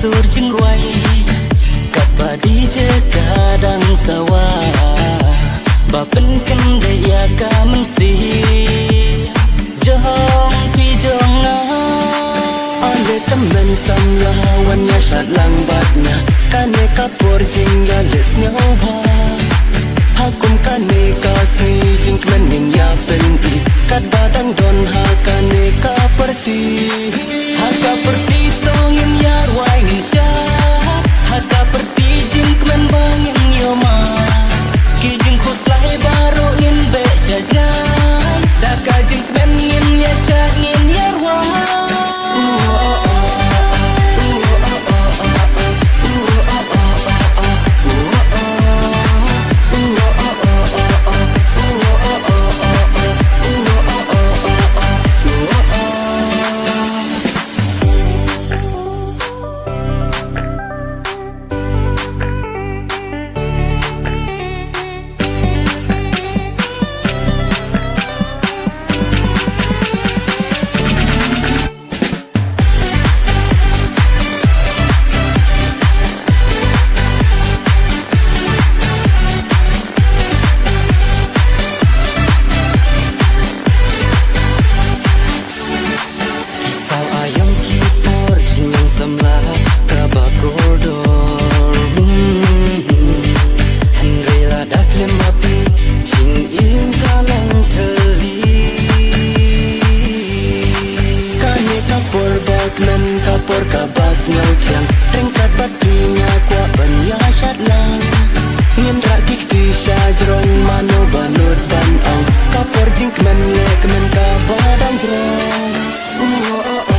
sur jing ruai kat badi je kadang sawah bapen ken de ya ka men si jong pi jong na ale temen sam lawan ya shat lang batna kane kapor jing ya les nyau ba hakum kane kasi jing kmenin ya penti kat badang don ha kane ka perti haka perti tongin ya ruangin sya haka perti jing kmen bangin yoma ki jing kuslai baru in be syajai daka jing kmen ngin ya sya ngin ya ruang kapor kabas ngau tiang ringkat batrinya kwa banya syat lang ngin rakik ti syajrong mano banut ban ang kapor drink men lek men ka badang drong